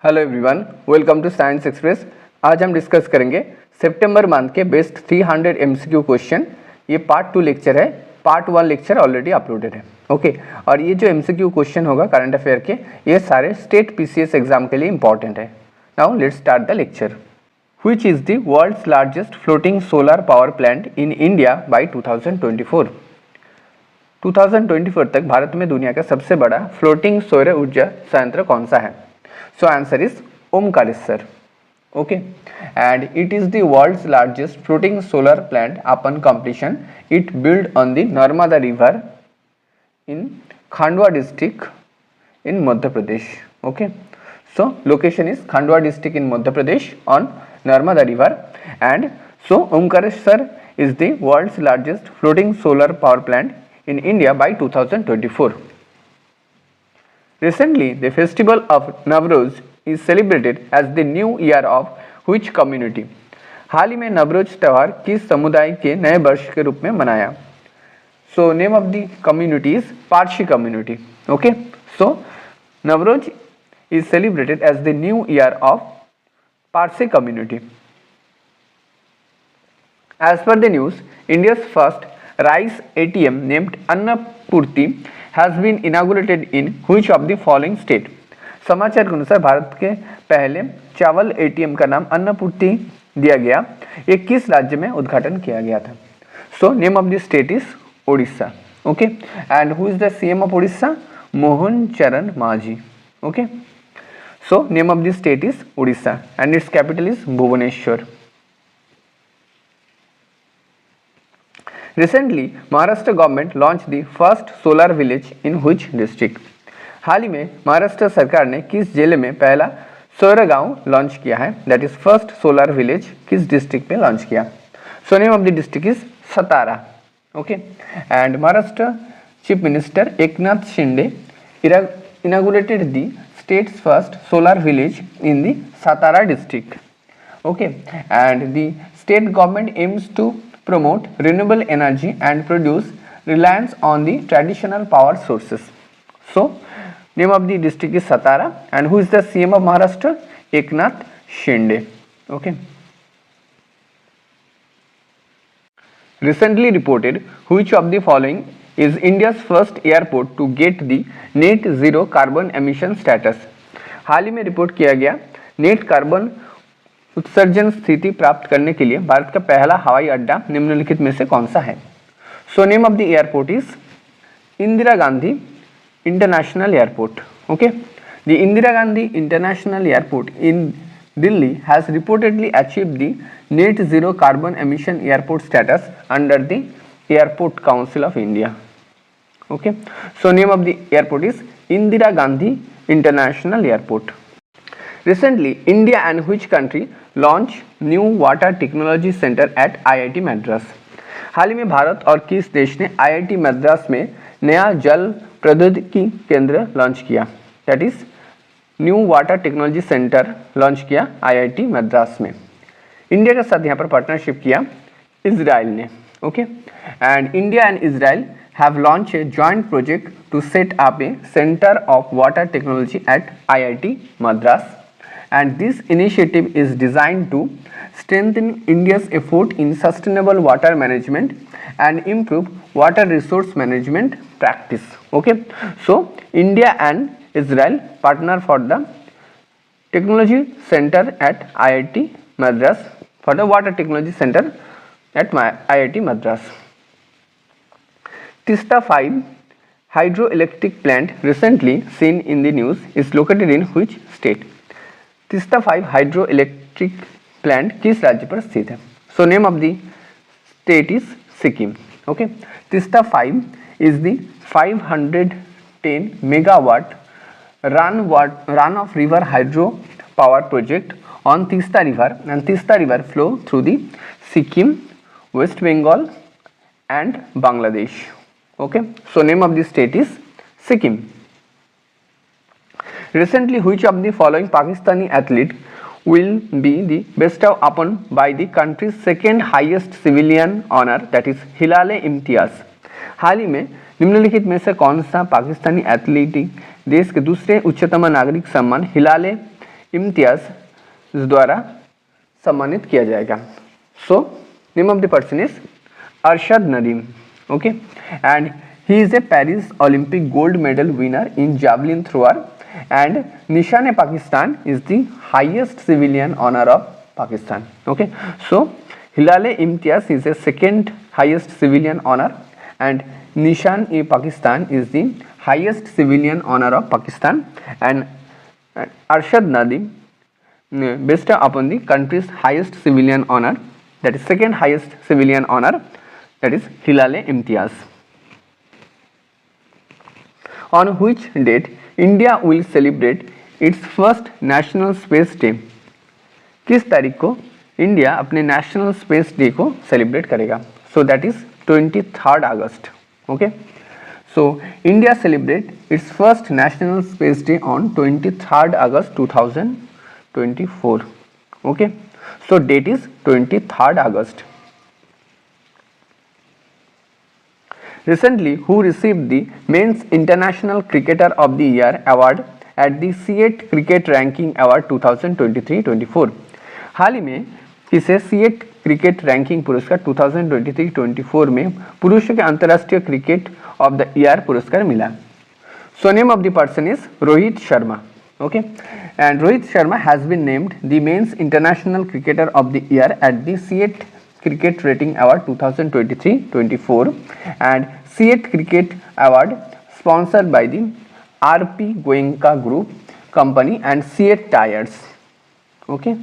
Hello everyone, welcome to science express. आज हम discuss करेंगे सितंबर मंथ के बेस्ट 300 एमसीक्यू क्वेश्चन। ये पार्ट 2 लेक्चर है। पार्ट 1 लेक्चर ऑलरेडी अपलोडेड है। ओके, और ये जो एमसीक्यू क्वेश्चन होगा करंट अफेयर के, ये सारे स्टेट पीसीएस एग्जाम के लिए इंपॉर्टेंट है। Now let's start the lecture. Which is the world's largest floating solar power plant in India by 2024? 2024 तक भारत में दुनिया का सबसे बड़ा फ्लोटिंग सौर ऊर्जा संयंत्र कौन सा है? So answer is Omkareshwar. Okay, and it is the world's largest floating solar plant upon completion. It built on the Narmada River in Khandwa district in Madhya Pradesh. Okay, so location is Khandwa district in Madhya Pradesh on Narmada River, and so Omkareshwar is the world's largest floating solar power plant in India by 2024. Recently, the festival of Navroz is celebrated as the new year of which community? हाल ही में नवरोज त्यौहार किस समुदाय के नए वर्ष के रूप में मनाया? So name of the community is Parsi community. Okay, so Navroz is celebrated as the new year of Parsi community. As per the news, India's first rice ATM named Annapurti has been inaugurated in which of the following state? समाचार के अनुसार भारत के पहले चावल ATM का नाम अन्नपूर्ति दिया गया। ये किस राज्य में उद्घाटन किया गया था? So name of the state is Odisha. Okay, and who is the CM of Odisha? Mohan Charan Majhi. Okay, so name of the state is Odisha and its capital is Bhubaneswar. Recently, Maharashtra government launched the first solar village in which district? हाल ही में महाराष्ट्र सरकार ने किस जिले में पहला सौर गांव लॉन्च किया है? That is first solar village किस डिस्ट्रिक्ट में लॉन्च किया? So name of the district is Satara. Okay, and Maharashtra chief minister Eknath Shinde inaugurated the state's first solar village in the Satara district. Okay, and the state government aims to promote renewable energy and produce reliance on the traditional power sources. So, name of the district is Satara, and who is the CM of Maharashtra? Eknath Shinde. Okay. Recently reported, which of the following is India's first airport to get the net zero carbon emission status? हाल ही में report किया गया net carbon उत्सर्जन स्थिति प्राप्त करने के लिए भारत का पहला हवाई अड्डा निम्नलिखित में से कौन सा है? So name of the airport is Indira Gandhi international airport. Okay, the Indira Gandhi international airport in Delhi has reportedly achieved the net zero carbon emission airport status under the airport council of India. Okay, so name of the airport is Indira Gandhi international airport. Recently, India and which country launched new water technology center at IIT Madras? हाल ही में भारत और किस देश ने IIT Madras में नया जल प्रौद्योगिकी केंद्र लॉन्च किया? That is new water technology centre launch किया IIT मद्रास में। इंडिया के साथ यहाँ पर पार्टनरशिप किया इजराइल ने। Okay, and India and Israel have launched a joint project to set up a center of water technology at IIT Madras, and this initiative is designed to strengthen India's effort in sustainable water management and improve water resource management practice. Okay, so India and Israel partner for the technology center at IIT Madras, for the water technology center at IIT Madras. Tista 5 hydroelectric plant recently seen in the news is located in which state? Tista 5 hydroelectric plant किस राज्य पर स्थित है? So name of the state is Sikkim. Okay, Tista 5 is the 510 megawatt run of river hydro power project on Tista river, and Tista river flow through the Sikkim, West Bengal and Bangladesh. Okay, so name of the state is Sikkim. Recently, which of the following Pakistani athlete will be the bestowed upon by the country's second highest civilian honor, that is Hilale Imtiaz? हाल ही में निम्नलिखित में से कौन सा Pakistani athlete देश के दूसरे उच्चतम नागरिक सम्मान हिलाले इम्तियाज द्वारा सम्मानित किया जाएगा। सो name of the person is Arshad Nadeem, okay, and he is a Paris Olympic gold medal winner in javelin thrower and Nishan-e-Pakistan is the highest civilian honor of Pakistan. Okay, so Hilal-e-Imtiaz is the second highest civilian honor and Nishan-e-Pakistan is the highest civilian honor of Pakistan, and Arshad Nadim bestowed upon the country's highest civilian honor, that is second highest civilian honor, that is Hilal-e-Imtiaz. On which date India will celebrate its first National Space Day? किस तारीख को India अपने national space day को celebrate करेगा? So that is 23rd August. Okay, so India celebrate its first national space day on 23rd August 2024। Okay, so date is 23rd August. Recently, who received the Men's International Cricketer of the Year award at the C8 Cricket Ranking Award 2023-24? हाल ही में किसे C8 cricket ranking पुरस्कार 2023-24 में पुरुषों के अंतर्राष्ट्रीय cricket of the year पुरस्कार मिला? So name of the person is Rohit Sharma, okay, and Rohit Sharma has been named the men's international cricketer of the year at the C8 Cricket Rating Award 2023-24 and C8 Cricket Award sponsored by the RP Goenka Group Company and C8 Tires. Okay,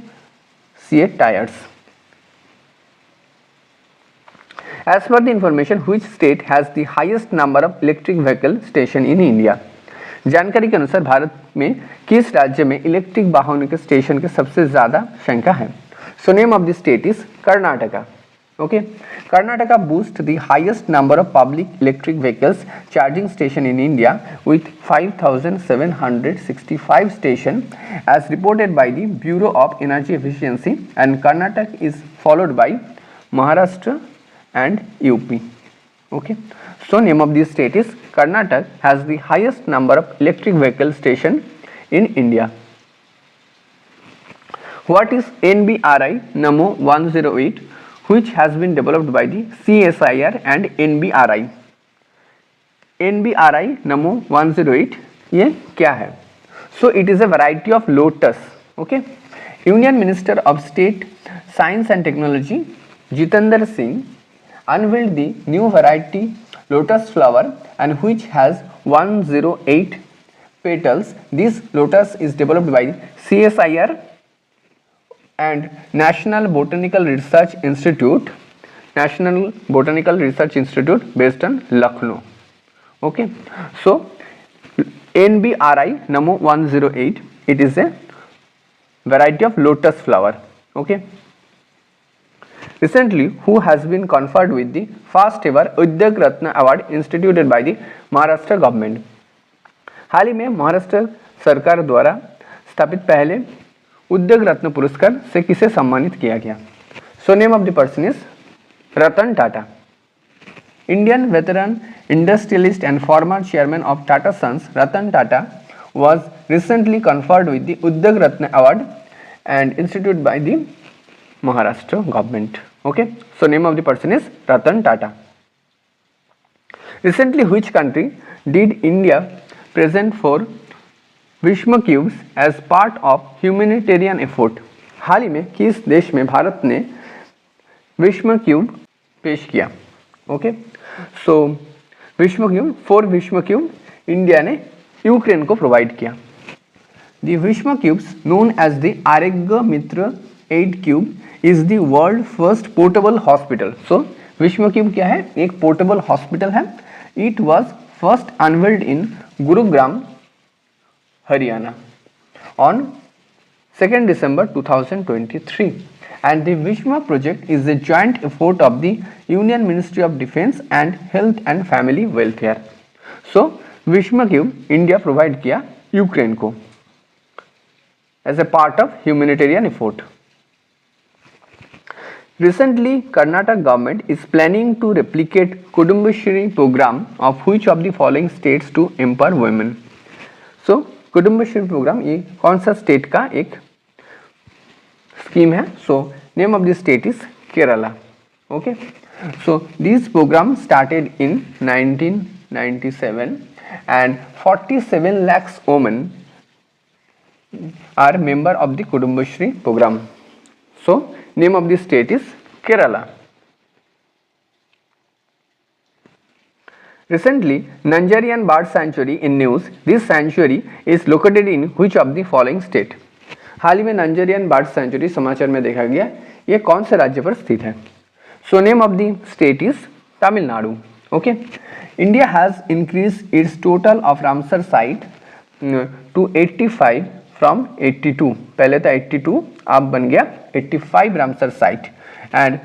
C8 Tires. As per the information, which state has the highest number of electric vehicle station in India? जानकारी के अनुसार भारत में किस राज्य में electric वाहनों के station के सबसे ज्यादा संख्या है? So name of the state is Karnataka. Okay, Karnataka boasts the highest number of public electric vehicles charging station in India with 5,765 stations as reported by the Bureau of Energy Efficiency, and Karnataka is followed by Maharashtra and UP. Okay, so name of the state is Karnataka has the highest number of electric vehicle station in India. What is NBRI Namo 108, which has been developed by the CSIR and NBRI? NBRI Namo 108 ये क्या है? So it is a variety of lotus. Okay, Union Minister of State Science and Technology Jitendra Singh unveiled the new variety lotus flower and which has 108 petals. This lotus is developed by CSIR and National Botanical Research Institute based on Lucknow. Okay, so NBRI Namo 108, it is a variety of lotus flower. Okay, recently who has been conferred with the first ever Udyog Ratna award instituted by the Maharashtra government? हाल ही में महाराष्ट्र सरकार द्वारा स्थापित पहले उद्योग रत्न पुरस्कार से किसे सम्मानित किया गया? So name of the person is Ratan Tata. Indian veteran industrialist and former chairman of Tata sons Ratan Tata was recently conferred with the Udyog Ratna award and instituted by the Maharashtra government. Okay, so name of the person is Ratan Tata. Recently, which country did India present for Vishwa cubes as part of humanitarian effort? हाल ही में किस देश में भारत ने विश्व cube पेश किया? Okay, so Vishwa cube India ने यूक्रेन को प्रोवाइड किया। The Vishwa cubes known as the Aarogya Mitra 8 cube is the world first portable hospital. So Vishwa cube क्या है? एक पोर्टेबल हॉस्पिटल है। It was first unveiled in Gurugram Haryana on 2nd December 2023, and the Vishma project is a joint effort of the Union Ministry of Defence and Health and Family Welfare. So Vishma Cube India provide किया Ukraine को as a part of humanitarian effort. Recently, Karnataka government is planning to replicate Kudumbashree program of which of the following states to empower women? So Kudumbashree program ये कौन सा state का एक scheme है? So name of the state is Kerala. Okay, so this program started in 1997 and 47 lakhs women are member of the Kudumbashree program. So name of the state is Kerala. Recently, Nanjarian Bird Sanctuary in news. This sanctuary is located in which of the following state? हाल ही में नंजरियन bird sanctuary समाचार में देखा गया, ये कौन से राज्य पर स्थित है? So name of the state is Tamil Nadu. Okay, India has increase its total of Ramsar site to 85 from 82. पहले था 82, अब बन गया 85 Ramsar site. And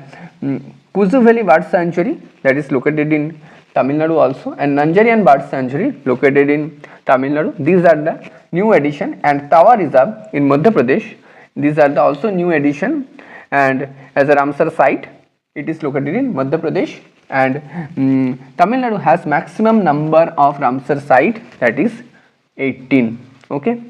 Kazhuveli bird sanctuary that is located in Tamil Nadu also, and Nanjarian Bird Sanctuary located in Tamil Nadu. These are the new addition, and Tawa Reserve in Madhya Pradesh. These are the also new addition, and as a Ramsar site, it is located in Madhya Pradesh. And Tamil Nadu has maximum number of Ramsar site, that is 18. Okay,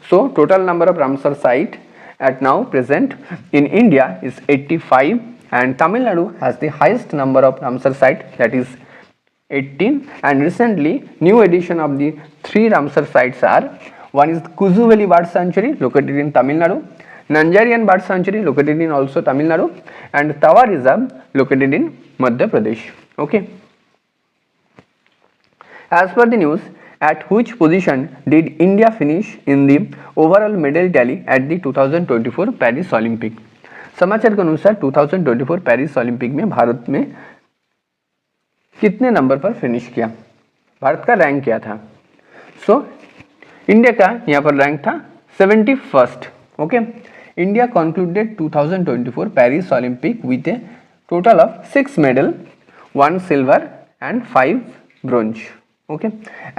so total number of Ramsar site at now present in India is 85, and Tamil Nadu has the highest number of Ramsar site, that is 18. And recently new addition of the 3 Ramsar sites are, one is Kuzu Valley Bird Sanctuary located in Tamil Nadu, Nanjarian Bird Sanctuary located in also Tamil Nadu, and Tawa Reserve located in Madhya Pradesh. Okay, as per the news, at which position did India finish in the overall medal tally at the 2024 Paris Olympic? समाचार के अनुसार 2024 Paris Olympic में भारत में कितने number पर finish किया, भारत का rank क्या था? सो इंडिया का यहाँ पर रैंक था 71st. Okay, India concluded 2024 Paris Olympic with a total of 6 medal, 1 silver and 5 bronze. Okay,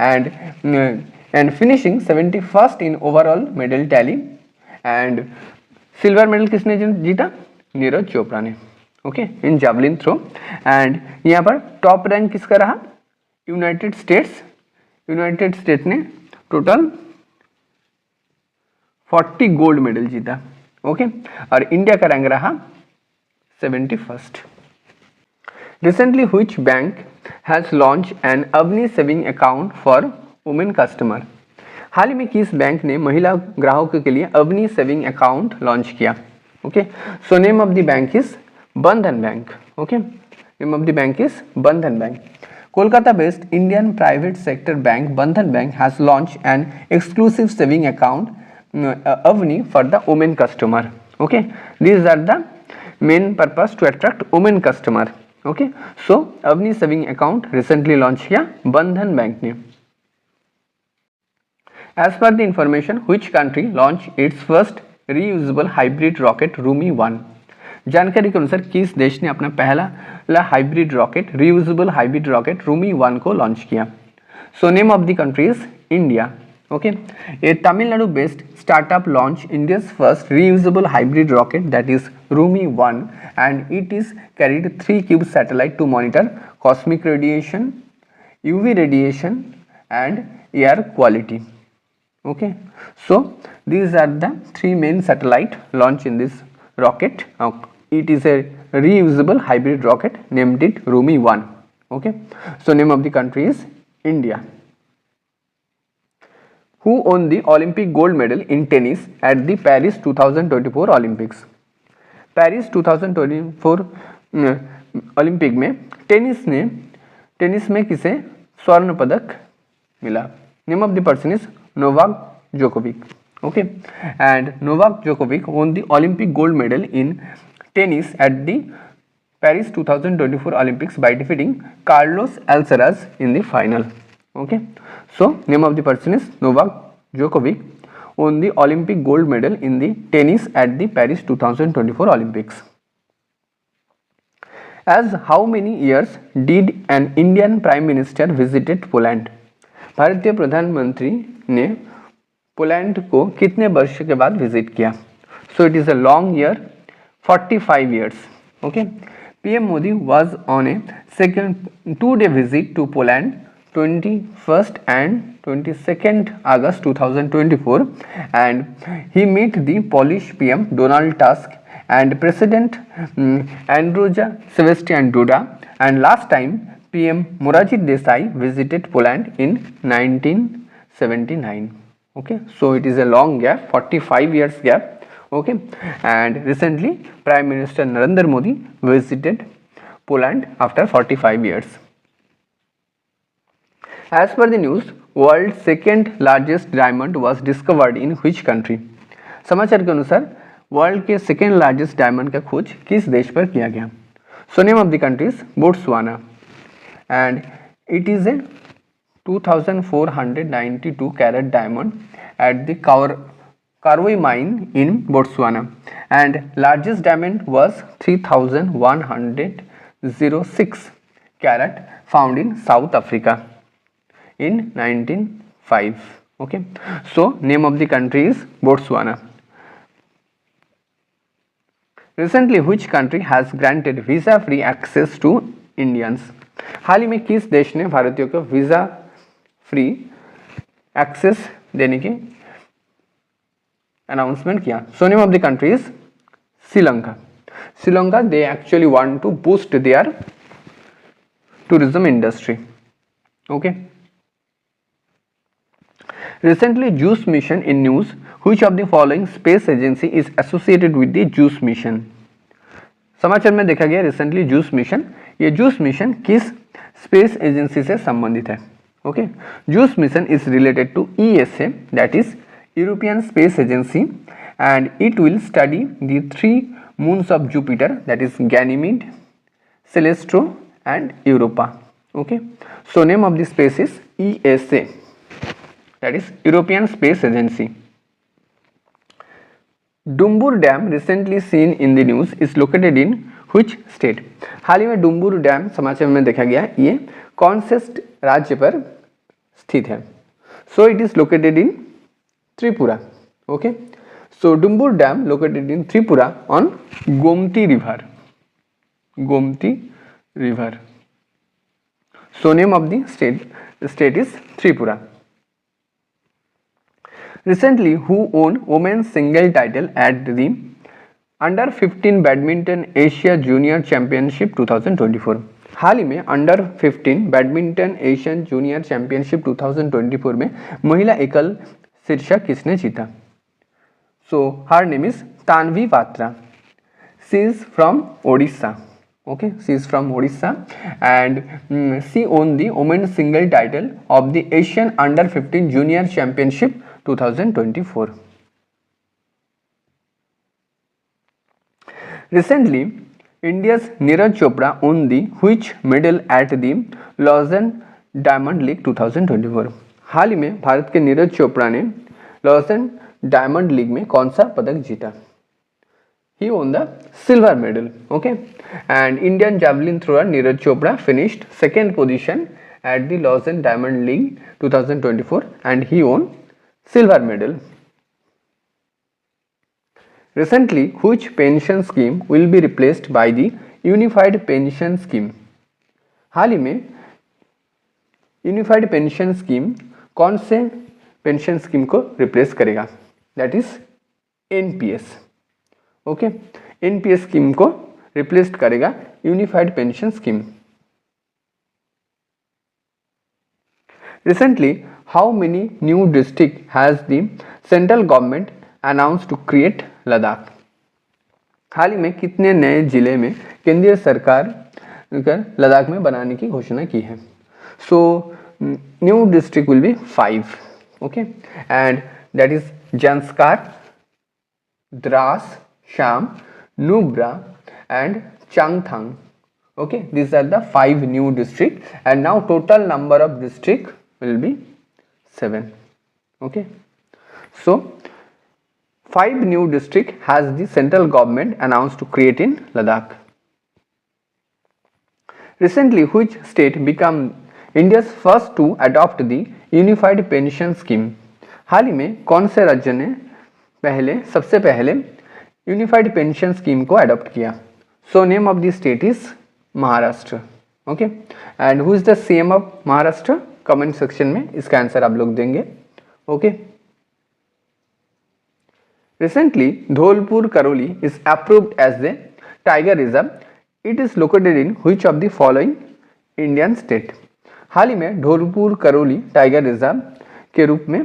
and finishing 71st in overall medal tally. And silver medal किसने जीता? नीरज चोपड़ा ने. Okay, in javelin throw. And यहाँ पर top rank किसका रहा? United States. United States ने total 40 gold medal जीता. Okay, और इंडिया का रैंक रहा 71st. Recently which bank has launch N Avni saving account for women customer? हाल ही में किस बैंक ने महिला ग्राहकों के लिए अवनी सेविंग अकाउंट लॉन्च किया? Okay, so name of the bank is Bandhan bank. Okay, name of the bank is Bandhan bank. Kolkata based Indian private sector bank Bandhan Bank has launched an exclusive saving account Avni for the women customer. Okay, these are the main purpose to attract women customer. Okay, so Avni saving account recently launched here Bandhan Bank ने. As per the information, which country launched its first reusable hybrid rocket Rumi 1? जानकारी के अनुसार किस देश ने अपना पहला hybrid rocket reusable hybrid rocket Rhumi 1 को लॉन्च किया? So name of the country is India. Okay, a Tamil Nadu based startup launch India's first reusable hybrid rocket that is Rhumi 1 and it is carried 3 cube satellite to monitor cosmic radiation, UV radiation and air quality. Okay, so these are the 3 main satellite launched in this rocket. It is a reusable hybrid rocket, named it Rumi 1. Okay, so name of the country is India. Who won the Olympic gold medal in tennis at the Paris 2024 Olympics? Paris 2024 Olympic में tennis में किसे स्वर्ण पदक मिला? Name of the person is Novak Djokovic. Okay, and Novak Djokovic won the Olympic gold medal in tennis at the Paris 2024 Olympics by defeating Carlos Alcaraz in the final. Okay, so name of the person is Novak Djokovic won the Olympic gold medal in the tennis at the Paris 2024 Olympics. As how many years did an Indian Prime Minister visited Poland? भारतीय प्रधानमंत्री ने Poland को कितने वर्ष के बाद visit किया? So it is a long year, 45 years. Okay, PM Modi was on a second 2-day visit to Poland 21st and 22nd August 2024, and he met the Polish PM Donald Tusk and President Andrzej Sebastian Duda, and last time PM Morarji Desai visited Poland in 1979. Okay, so it is a long gap, 45 years gap. Okay, and recently Prime Minister Narendra Modi visited Poland after 45 years. As per the news, world's second largest diamond was discovered in which country? समाचार के अनुसार world के second largest diamond का खोज किस देश पर किया गया? So name of the country is Botswana, and it is a 2492 carat diamond at the Karoi mine in Botswana, and largest diamond was 3106 carat found in South Africa in 1905. Okay, so name of the country is Botswana. Recently which country has granted visa free access to Indians? हाल ही में किस देश ने भारतीयों को visa free access देने की announcement किया? So name of the country is Sri Lanka. Sri Lanka, they actually want to boost their tourism industry. Okay, recently JUICE mission in news. Which of the following space agency is associated with the JUICE mission? समाचार में देखा गया recently JUICE mission. ये JUICE mission किस space agency से संबंधित है? Okay, JUICE mission is related to ESA, that is European Space Agency, and it will study the 3 moons of Jupiter, that is Ganymede, Celestro and Europa. Okay, so name of the space is ESA, that is European Space Agency. Dumbur Dam, recently seen in the news, is located in which state? हाल ही में डुम्बुर dam समाचार में देखा गया, ये कौन से राज्य पर स्थित है? So it is located in Tripura. Okay, so Dumbur Dam located in Tripura on Gomti River. Gomti River. So name of the state is Tripura. Recently, who won women's single title at the Under 15 Badminton Asia Junior Championship 2024? हाल ही में under 15 badminton Asian junior championship 2024 में महिला एकल शीर्षक किसने जीता? So her name is Tanvi Patra. She is from Odisha. Okay, she is from Odisha and she won the women single title of the Asian under 15 junior championship 2024. Recently, India's Neeraj Chopra won the which medal at the Lausanne Diamond League 2024? हाल ही में भारत के नीरज चोपड़ा ने Lawson diamond league में कौन सा पदक जीता? He won the silver medal. Okay, and Indian javelin thrower Neeraj Chopra finished second position at the Lausanne Diamond League 2024 and he won silver medal. Recently, which pension scheme will be replaced by the Unified Pension Scheme? हाल ही में unified pension scheme कौन से pension scheme को replace करेगा? That is NPS. Okay, NPS scheme को replace करेगा unified pension scheme. Recently, how many new district has the central government announced to create Ladakh? हाल ही में कितने नए जिले में केंद्रीय सरकार लद्दाख में बनाने की घोषणा की है? So new district will be 5. Okay, and that is Zanskar, Drass, Sham, Nubra and Changthang. Okay, these are the 5 new districts, and now total number of district will be 7. Okay, so 5 new district has the central government announced to create in Ladakh. Recently, which state became India's first to adopt the unified pension scheme? हाल ही में कौन से राज्य ने सबसे पहले unified pension scheme को adopt किया? So name of the state is Maharashtra. Okay, and who is the CM of Maharashtra? Comment section में इसका आंसर आप लोग देंगे। Okay. Recently, Dholpur Karoli is approved as the tiger reserve. It is located in which of the following Indian state? हाल ही में Dholpur Karauli tiger reserve के रूप में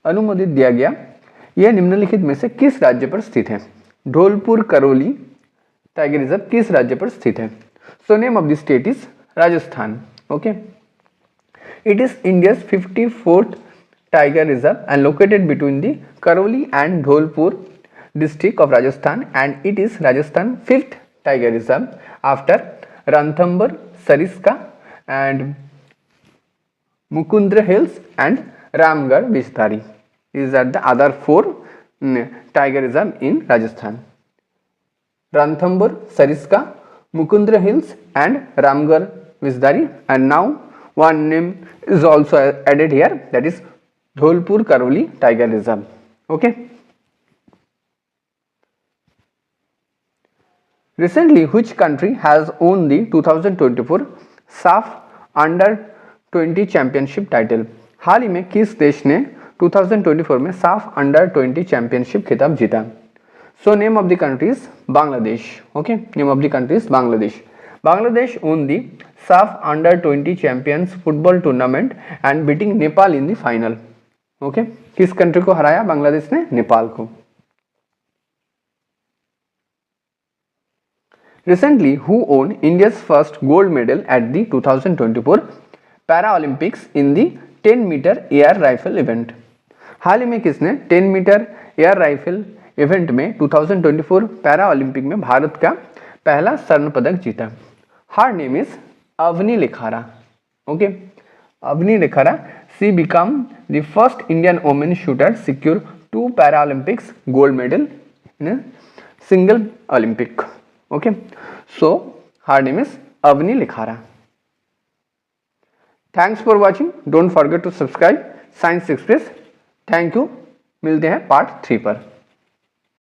अनुमोदित दिया गया। यह निम्नलिखित में से किस राज्य पर स्थित है? धौलपुर करौली टाइगर रिजर्व किस राज्य पर स्थित है? So name of the state is Rajasthan. Okay. It is India's 54th tiger reserve and located between the Karoli and Dholpur district of Rajasthan, and it is Rajasthan 5th tiger reserve after Ranthambore, Sariska and Mukundra Hills and Ramgarh Vishtari. These are the other 4 tiger reserve in Rajasthan. Ranthambore, Sariska, Mukundra Hills and Ramgarh Vishtari, and now one name is also added here, that is Dholpur Karoli Tiger Reserve. Okay. Recently, which country has won the 2024 SAF Under-20 Championship title? हाल ही में किस देश ने 2024 में SAF Under-20 Championship खिताब जीता? So name of the country is Bangladesh. Okay, name of the country is Bangladesh. Bangladesh won the SAF Under-20 Champions football tournament and beating Nepal in the final. Okay किस country को हराया बांग्लादेश ने? नेपाल को। Recently who won India's first gold medal at the 2024 para Olympics in the 10 metre air rifle event? हाल ही में किसने 10 metre air rifle event में 2024 पैरा ओलंपिक में भारत का पहला स्वर्ण पदक जीता? Her name is Avani Lekhara. Okay, Avani Lekhara she became the first Indian woman shooter secure 2 Paralympics gold medal in a single Olympic. Okay, so her name is Avni Likhara. Thanks for watching. Don't forget to subscribe Science Express. Thank you. मिलते हैं part 3 पर।